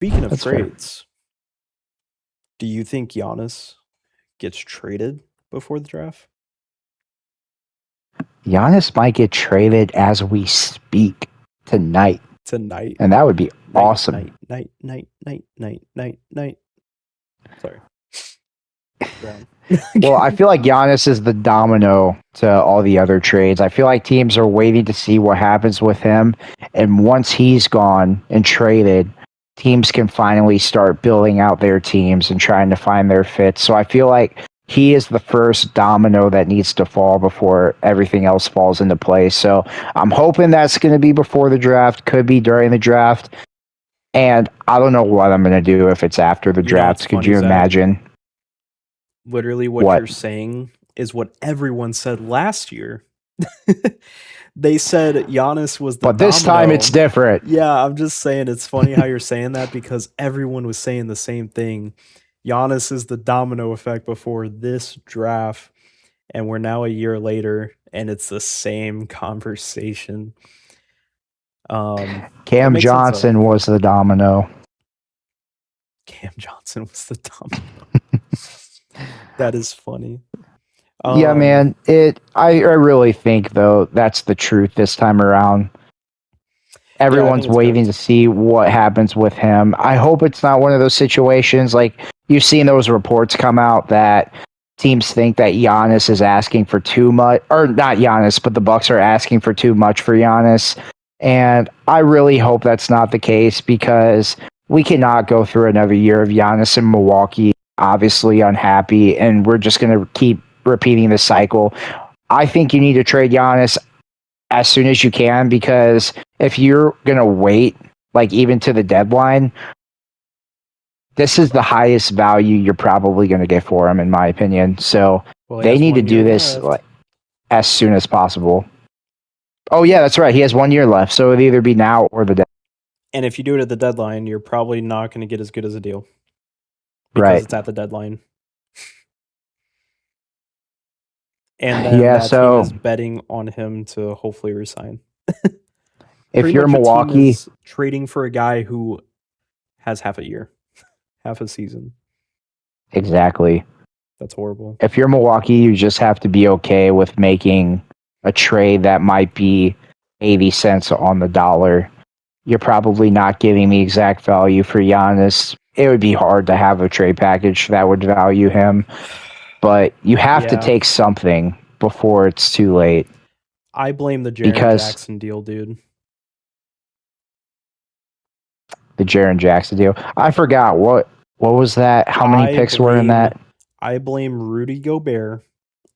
Speaking of That's fair. trades, do you think Giannis gets traded before the draft? Giannis might get traded as we speak tonight, Tonight. and that would be Night, awesome. night, night, night, night, night, night, night. Sorry. Go on. Well, I feel like Giannis is the domino to all the other trades. I feel like teams are waiting to see what happens with him, and once he's gone and traded, teams can finally start building out their teams and trying to find their fits. So I feel like he is the first domino that needs to fall before everything else falls into place. So I'm hoping that's going to be before the draft, could be during the draft. And I don't know what I'm going to do if it's after the You know what's draft. Could funny, you Zach? imagine Literally, what what? you're saying is what everyone said last year. They said Giannis was the But this time it's domino. different. Yeah, I'm just saying it's funny how you're saying that because everyone was saying the same thing. Giannis is the domino effect before this draft, and we're now a year later, and it's the same conversation. It Cam makes sense though. Johnson was the domino. Cam Johnson was the domino. That is funny. Yeah, Um, man. I really think though that's the truth this time around. yeah, I think Everyone's it's waiting cooked. to see what happens with him. I hope it's not one of those situations like you've seen those reports come out that teams think that Giannis is asking for too much, or not Giannis, but the Bucks are asking for too much for Giannis. And I really hope that's not the case because we cannot go through another year of Giannis in Milwaukee, obviously unhappy, and we're just going to keep repeating the cycle. I think you need to trade Giannis as soon as you can because if you're going to wait, like even to the deadline, this is the highest value you're probably going to get for him, in my opinion. So Well, he they has need to 1 year do this left. like, as soon as possible. Oh, yeah, that's right. He has 1 year left. So it'd either be now or the deadline. And if you do it at the deadline, you're probably not going to get as good as a deal because Right. it's at the deadline. And then Yeah. that team So is betting on him to hopefully resign. if Pretty you're much a team Milwaukee, is trading for a guy who has half a year, half a season. exactly. That's horrible. If you're Milwaukee, you just have to be okay with making a trade that might be 80 cents on the dollar. You're probably not getting the exact value for Giannis. It would be hard to have a trade package that would value him, but you have to Yeah. take something before it's too late I blame the Jaren because Jackson deal, dude. the Jaren Jackson deal. I forgot what was that? How many I picks were in blame that? I blame Rudy Gobert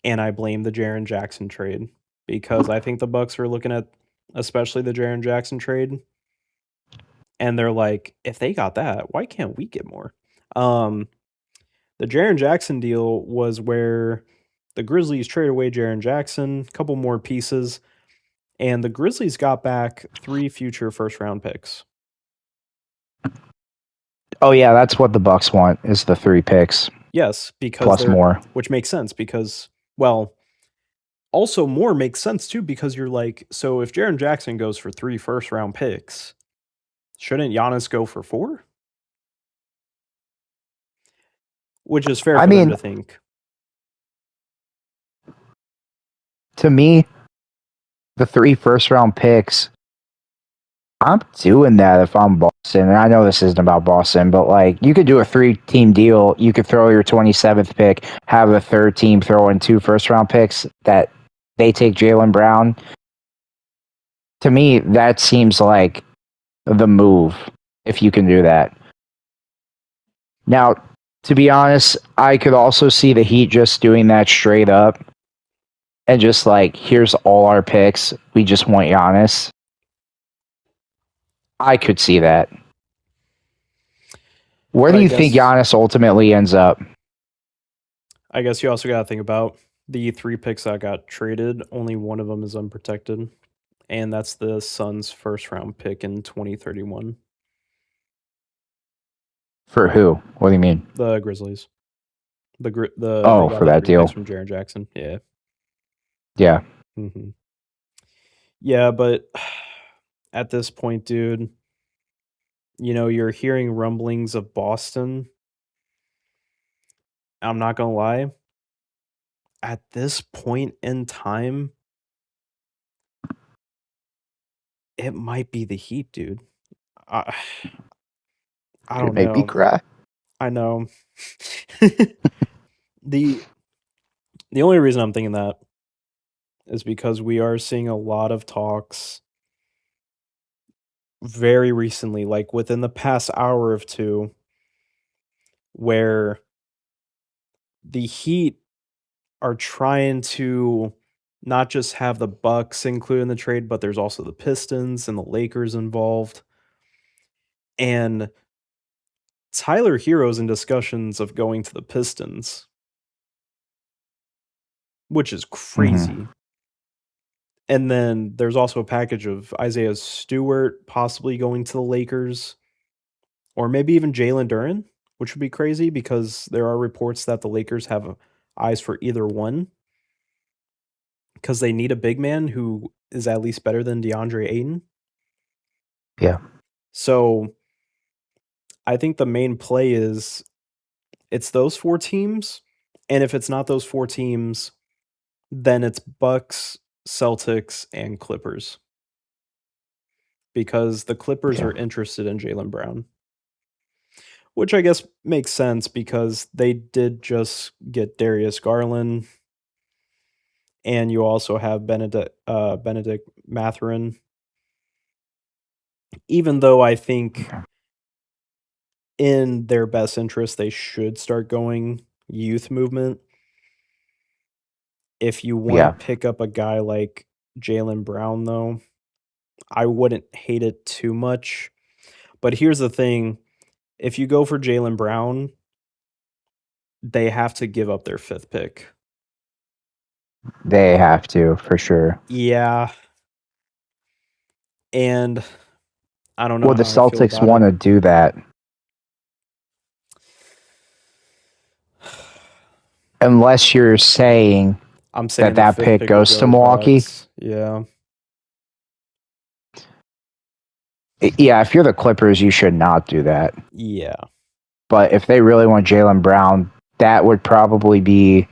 and I blame the Jaren Jackson trade because I think the Bucks are looking at especially the Jaren Jackson trade and they're like, if they got that, why can't we get more? Um, the Jaren Jackson deal was where the Grizzlies traded away Jaren Jackson, a couple more pieces, and the Grizzlies got back 3 future first round picks. Oh yeah, that's what the Bucks want is the 3 picks Yes, because plus they're more. which makes sense because well, also more makes sense too because you're like, so if Jaren Jackson goes for 3 first round picks, shouldn't Giannis go for 4? Which is fair I for them mean, to think. to me, the 3 first round picks, I'm doing that if I'm Boston. And I know this isn't about Boston, but like you could do a 3 team deal. You could throw your 27th pick, have the third team throw in 2 first round picks that they take Jalen Brown. To me, that seems like the move if you can do that. Now, to be honest, I could also see the Heat just doing that straight up and just like, here's all our picks. We just want Giannis. I could see that. Where But do you think Giannis ultimately ends up? I guess you also got to think about the 3 picks that got traded, only one of them is unprotected, and that's the Suns' first round pick in 2031. For who? What do you mean? The Grizzlies. They Oh, got for the that 3 picks deal. from Jaren Jackson. Yeah. Yeah. Mhm. Yeah, but at this point, dude, You're hearing rumblings of Boston. I'm not gonna lie. At this point in time, it might be the Heat, dude. I, I You don't make me know. cry. I know. the The only reason I'm thinking that is because we are seeing a lot of talks very recently, like within the past hour of two, where the Heat are trying to not just have the Bucks included in the trade, but there's also the Pistons and the Lakers involved. And Tyler Hero's in discussions of going to the Pistons, which is Hmm. crazy. And then there's also a package of Isaiah Stewart possibly going to the Lakers, or maybe even Jalen Duren, which would be crazy because there are reports that the Lakers have eyes for either one because they need a big man who is at least better than DeAndre Ayton. Yeah, So I think the main play is it's those four teams, and if it's not those four teams, then it's Bucks, Celtics, and Clippers because the Clippers yeah, are interested in Jalen Brown, which I guess makes sense because they did just get Darius Garland, and you also have Benedict Mathurin. Even though I think in their best interest they should start going youth movement. If you want to yeah. pick up a guy like Jalen Brown, though, I wouldn't hate it too much. But here's the thing: if you go for Jalen Brown, they have to give up their fifth pick. They have to for sure. Yeah, and I don't know Would the how I feel Celtics about want it. to do that? Unless you're saying I'm that saying the that fifth pick pick would goes go to to the Milwaukee. Bucks. Yeah. Yeah, if you're the Clippers, you should not do that. Yeah. But if they really want Jalen Brown, that would probably be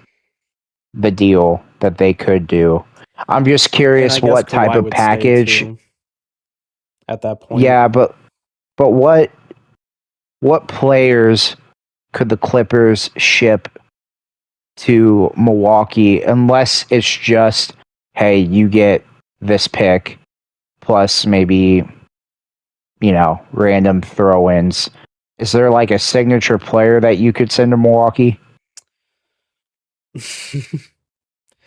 the deal that they could do. I'm just And I curious guess what type Kawhi of would stay package. too at that point. Yeah, but what players could the Clippers ship to Milwaukee unless it's just, hey, you get this pick plus maybe, random throw-ins. Is there like a signature player that you could send to Milwaukee?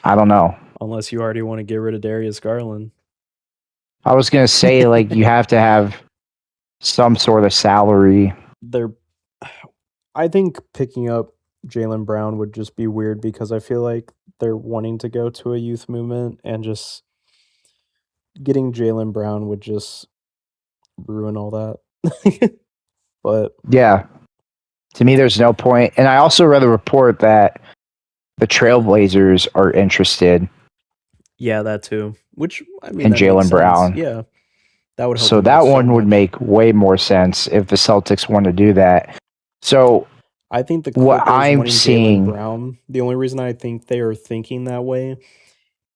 I don't know. Unless you already want to get rid of Darius Garland. I was gonna say like you have to have some sort of salary. They're I think picking up Jalen Brown would just be weird because I feel like they're wanting to go to a youth movement and just getting Jalen Brown would just ruin all that. But Yeah, to me, there's no point. And I also read a report that the Trailblazers are interested yeah, that too. Which I mean in that makes Jalen sense. Brown. Yeah. That would help So them out that so one would much. make way more sense if the Celtics want to do that. So I think the what Clippers I'm wanting Jalen seeing, Brown, the only reason I think they are thinking that way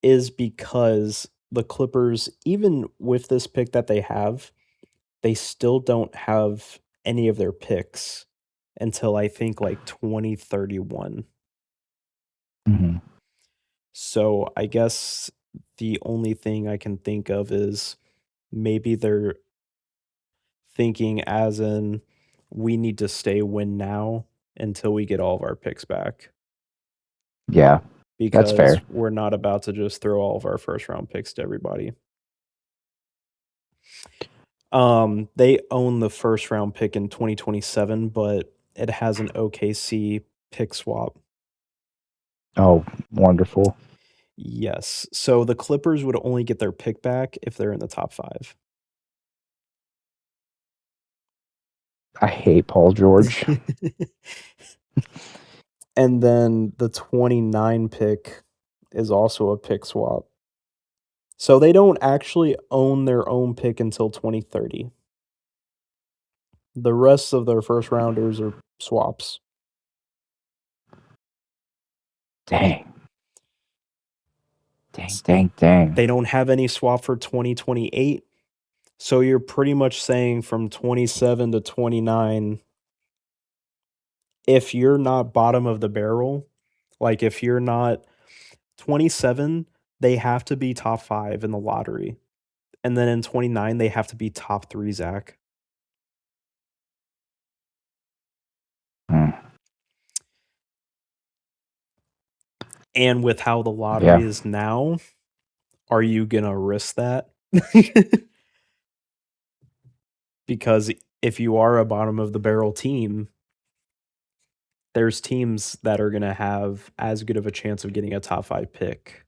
is because the Clippers, even with this pick that they have, they still don't have any of their picks until I think like 2031. Mhm. So I guess the only thing I can think of is maybe they're thinking as in we need to stay win now until we get all of our picks back Yeah, that's because fair. we're not about to just throw all of our first round picks to everybody. They own the first round pick in 2027, but it has an OKC pick swap. Oh, wonderful. Yes. So the Clippers would only get their pick back if they're in the top 5. I hate Paul George. And then the 29 pick is also a pick swap. So they don't actually own their own pick until 2030. The rest of their first rounders are swaps. Dang. Dang. They don't have any swap for 2028. So you're pretty much saying from 27 to 29, if you're not bottom of the barrel, like if you're not 27, they have to be top 5 in the lottery. And then in 29, they have to be top 3, Zach. Hmm. And with how the lottery Yeah. is now, are you going to risk that? Because if you are a bottom of the barrel team, there's teams that are going to have as good of a chance of getting a top 5 pick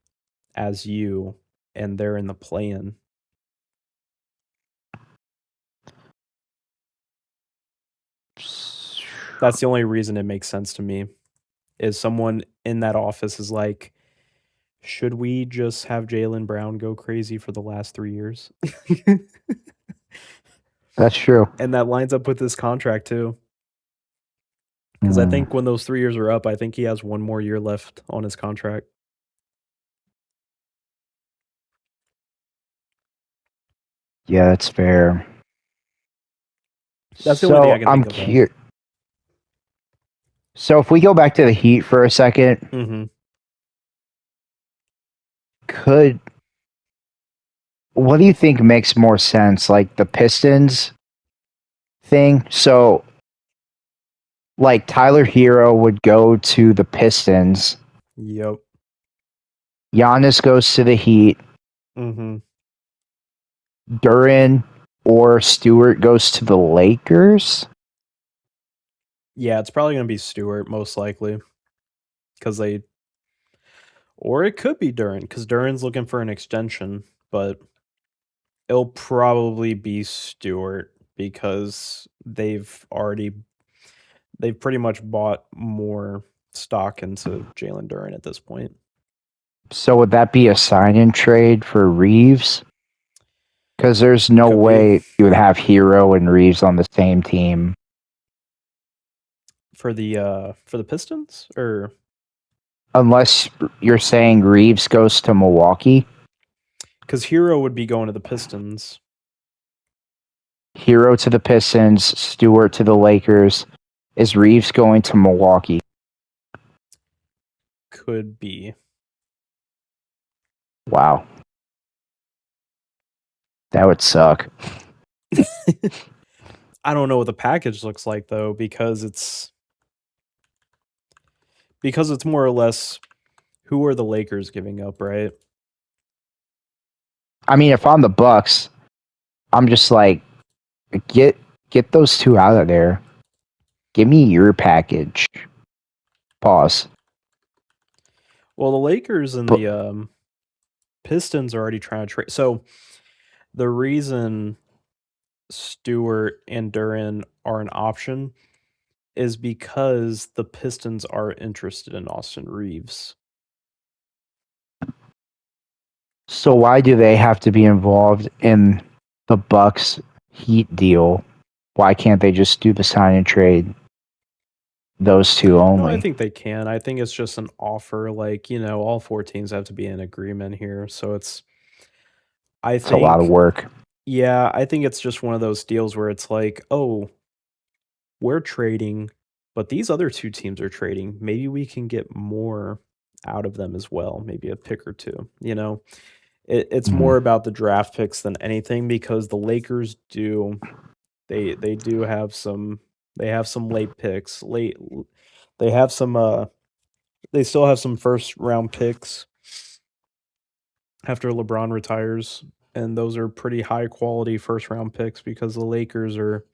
as you, and they're in the play-in. That's the only reason it makes sense to me, is someone in that office is like, should we just have Jaylen Brown go crazy for the last 3 years? That's true. And that lines up with this contract too. Because I think when those 3 years are up, I think he has one more year left on his contract. Yeah, that's fair. That's the only thing I can I'm think of. curious. So if we go back to the Heat for a second, Mm-hmm. what do you think makes more sense? Like the Pistons thing? So like Tyler Hero would go to the Pistons. Yep. Giannis goes to the Heat. Mm-hmm. Duran or Stewart goes to the Lakers. Yeah, it's probably going to be Stewart, most likely. Because they... Or it could be Duran, because Duran's looking for an extension. But it'll probably be Stewart, because they've pretty much bought more stock into Jalen Duran at this point. So would that be a sign-in trade for Reeves? Because there's no Could way be. you would have Hero and Reeves on the same team. For the Pistons? Or... Unless you're saying Reeves goes to Milwaukee. Because Hero would be going to the Pistons. Hero to the Pistons, Stewart to the Lakers. Is Reeves going to Milwaukee? Could be. Wow. That would suck. I don't know what the package looks like though, because it's more or less who are the Lakers giving up, right? I mean, if I'm the Bucks, I'm just like, get those two out of there. Give me your package. Pause. Well, the Lakers and But the Pistons are already trying to trade. So the reason Stewart and Duran are an option is because the Pistons are interested in Austin Reeves. so why do they have to be involved in the Bucks Heat deal? Why can't they just do the sign and trade? Those two No, I only. think they can. I think it's just an offer. Like, all 4 teams have to be in agreement here. So I It's a lot of think, work. yeah, I think it's just one of those deals where it's like, oh, we're trading, but these other 2 teams are trading. Maybe we can get more out of them as well. Maybe a pick or 2, It's more Mhm. about the draft picks than anything, because the Lakers they do have some late picks. They have some they still have some first round picks after LeBron retires, and those are pretty high quality first round picks, because the Lakers are...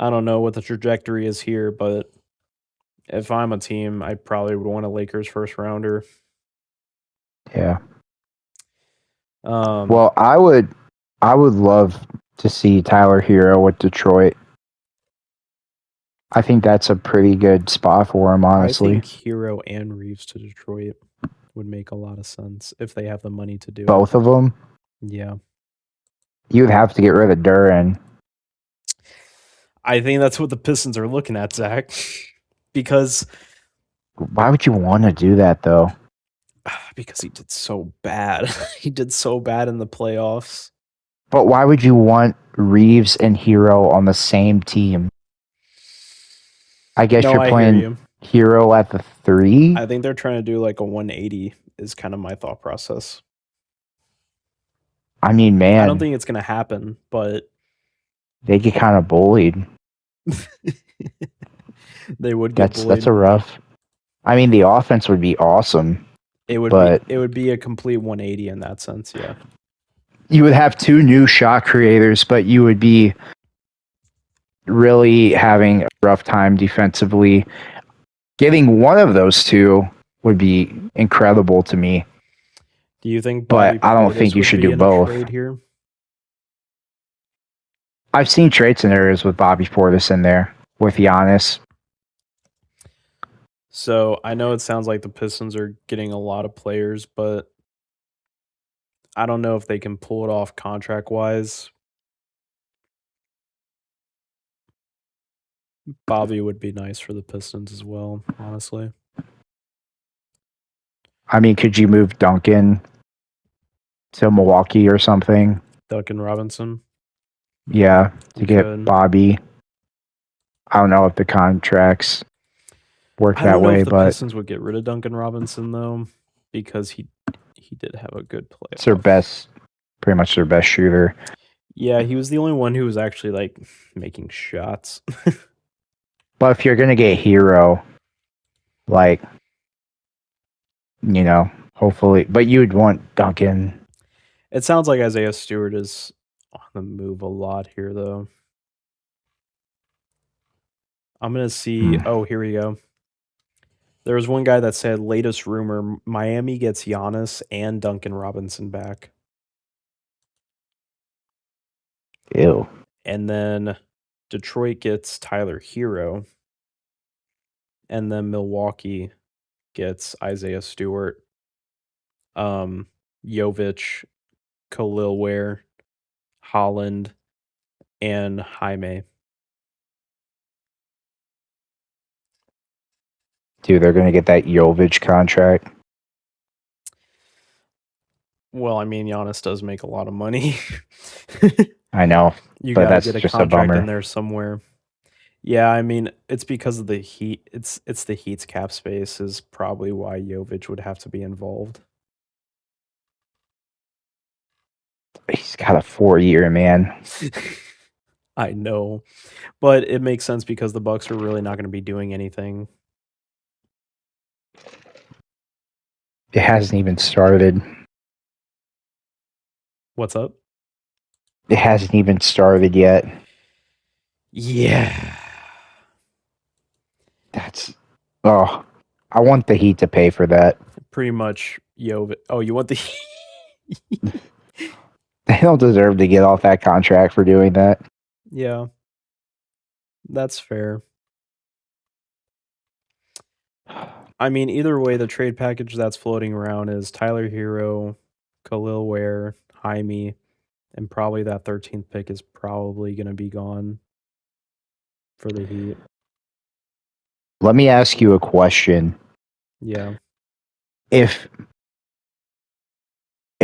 I don't know what the trajectory is here, but if I'm a team, I probably would want a Lakers first rounder. Yeah. Um, Well, I would love to see Tyler Hero with Detroit. I think that's a pretty good spot for him, I honestly. think Hero and Reeves to Detroit would make a lot of sense if they have the money to do it. Both of them. Yeah. You'd have to get rid of Duran. I think that's what the Pistons are looking at, Zach. Because Why would you want to do that though? he did so bad. He did so bad in the playoffs. But why would you want Reeves and Hero on the same team? I guess No, you're I hear playing you. Hero at the 3. I think they're trying to do like a 180 is kind of my thought process. I mean, I don't man, think it's going to happen, but they get kind of bullied. they would get That's bullied. a rough. I mean, the offense would be awesome, It but would be a complete 180 in that sense, yeah. you would have 2 new shot creators, but you would be really having a rough time defensively. Getting one of those 2 would be incredible to me, Do you think but Bobby I don't think Portis you would should be do in a both. trade here? I've seen trade scenarios with Bobby Portis in there with Giannis. So I know it sounds like the Pistons are getting a lot of players, but I don't know if they can pull it off contract wise. Bobby would be nice for the Pistons as well, honestly. I mean, could you move Duncan to Milwaukee or something? Duncan Robinson. Yeah, to You get could. Bobby. I don't know if the contracts work I that don't know way, if the but Pistons would get rid of Duncan Robinson though, because he did have a good it's their playoff. best, pretty much their best shooter. Yeah, he was the only one who was actually like making shots. But if you're gonna get Hero, like, hopefully, but you'd want Duncan. It sounds like Isaiah Stewart is on the move a lot here though. I'm gonna see. Oh, here we go. There was one guy that said latest rumor Miami gets Giannis and Duncan Robinson back. Ew. And then Detroit gets Tyler Hero. And then Milwaukee gets Isaiah Stewart, Jovic, Khalil Ware, Holland, and Jaime. Dude, they're gonna get that Jovic contract. Well, I mean, Giannis does make a lot of money. I know, You but got to that's get a just a contract in bummer. there somewhere. Yeah, I mean, it's because of the Heat. It's the Heat's cap space is probably why Jovic would have to be involved. He's got a 4-year, man. I know, but it makes sense because the Bucks are really not going to be doing anything. It hasn't even started. What's up? It hasn't even started yet. Yeah. That's I want the Heat to pay for that. Pretty much Jovic. Oh, you want the They don't deserve to get off that contract for doing that. Yeah. That's fair. I mean, either way, the trade package that's floating around is Tyler Hero, Khalil Ware, Jaime, and probably that 13th pick is probably going to be gone for the Heat. Let me ask you a question. Yeah. If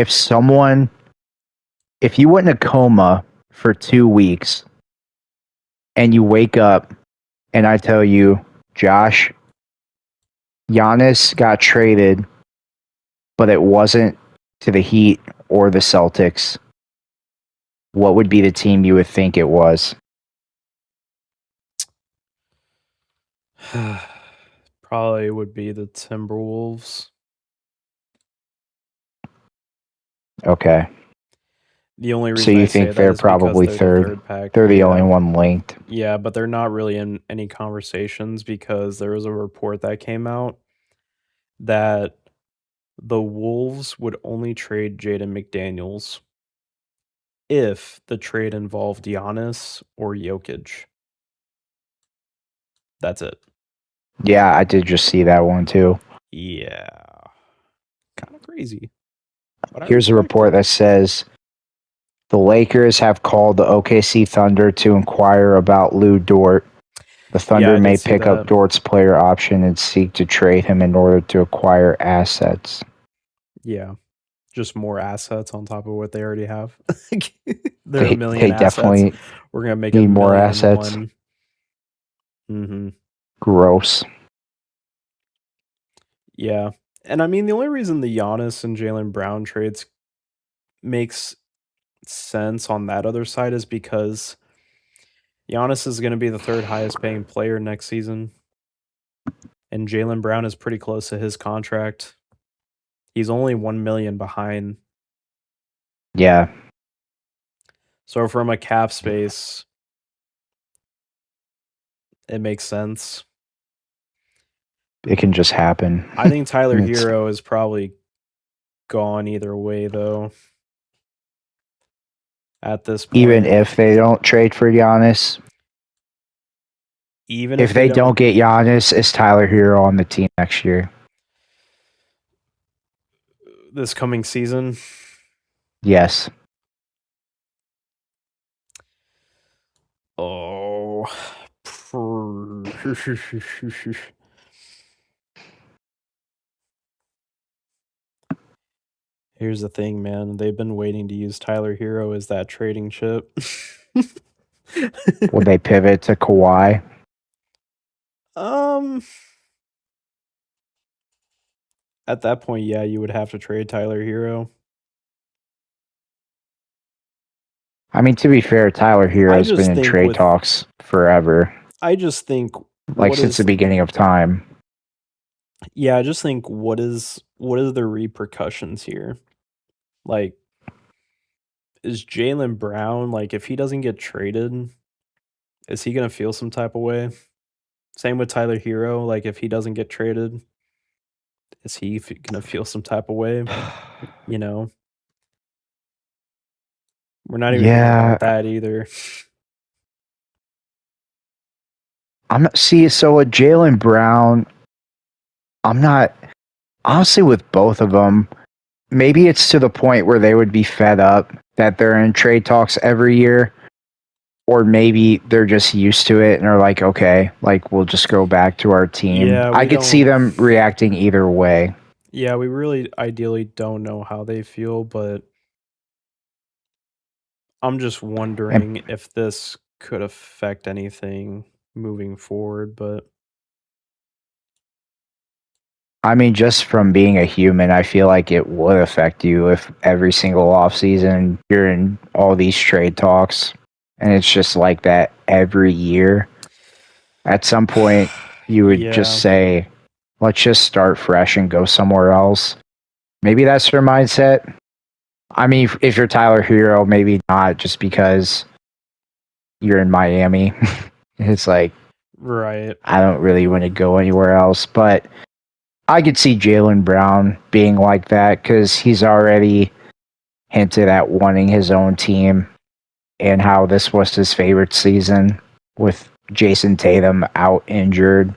someone if you went in a coma for 2 weeks and you wake up and I tell you, Josh, Giannis got traded, but it wasn't to the Heat or the Celtics, what would be the team you would think it was? Probably would be the Timberwolves. Okay. The only So reason I you say think that they're is because probably they're the third? third pack. They're the Yeah. only one linked. Yeah, but they're not really in any conversations because there was a report that came out that the Wolves would only trade Jaden McDaniels if the trade involved Giannis or Jokic. That's it. Yeah, I did just see that one too. Yeah. Kind of crazy. But I Here's a respect report it. that says The Lakers have called the OKC Thunder to inquire about Lou Dort. The Yeah, Thunder I did may see pick up that. Dort's player option and seek to trade him in order to acquire assets. Yeah, just more assets on top of what they already have. They're a They million they assets. definitely We're gonna make a need more million and assets. one. Mm-hmm. Gross. Yeah, and I mean the only reason the Giannis and Jalen Brown trades makes sense on that other side is because Giannis is going to be the third highest paying player next season, and Jalen Brown is pretty close to his contract. He's only 1 million behind. Yeah, So from a cap space, it makes sense. it can just happen. I think Tyler And it's Hero is probably gone either way though at this even point. if they don't trade for Giannis, Even if if they they don't don't get Giannis, is Tyler Hero on the team next year? this coming season, Yes. oh here's the thing, man. They've been waiting to use Tyler Hero as that trading chip. Would they pivot to Kawhi? um, at that point, yeah, you would have to trade Tyler Hero. I mean, to be fair, Tyler I Hero's been just in think trade with talks forever, I just think like what since the is beginning of time. yeah, I just think what is the repercussions here? Like, is Jalen Brown like if he doesn't get traded, is he gonna feel some type of way? Same with Tyler Hero. Like if he doesn't get traded, is he gonna feel some type of way? You know, we're not even thinking Yeah, about that either. I'm not. See, so with Jalen Brown, I'm not honestly with both of them. Maybe it's to the point where they would be fed up that they're in trade talks every year, or maybe they're just used to it and are like, okay, like we'll just go back to our team. Yeah, I we could see don't. them reacting either way. Yeah, we really ideally don't know how they feel, but I'm just And wondering if this could affect anything moving forward. But I mean, just from being a human, I feel like it would affect you if every single offseason you're in all these trade talks and it's just like that every year. At some point, you would just yeah, say, let's just start fresh and go somewhere else. Maybe that's your mindset. I mean, if you're Tyler Hero, maybe not just because you're in Miami. It's like, right. I don't really want to go anywhere else. But I could see Jalen Brown being like that because he's already hinted at wanting his own team and how this was his favorite season with Jason Tatum out injured.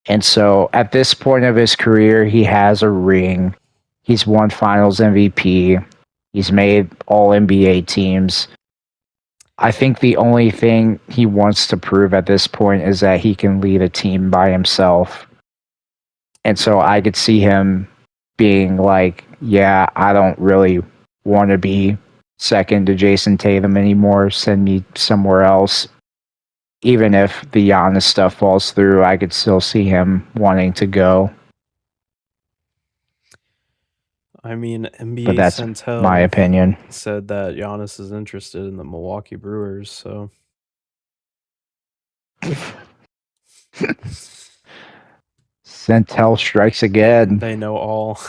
And so at this point of his career, he has a ring. He's won finals MVP. He's made all NBA teams. I think the only thing he wants to prove at this point is that he can lead a team by himself. And so I could see him being like, yeah, I don't really want to be second to Jason Tatum anymore. Send me somewhere else. Even if the Giannis stuff falls through, I could still see him wanting to go. I mean, But NBA that's my Centel opinion. said that Giannis is interested in the Milwaukee Brewers, so Centel strikes again. they know all.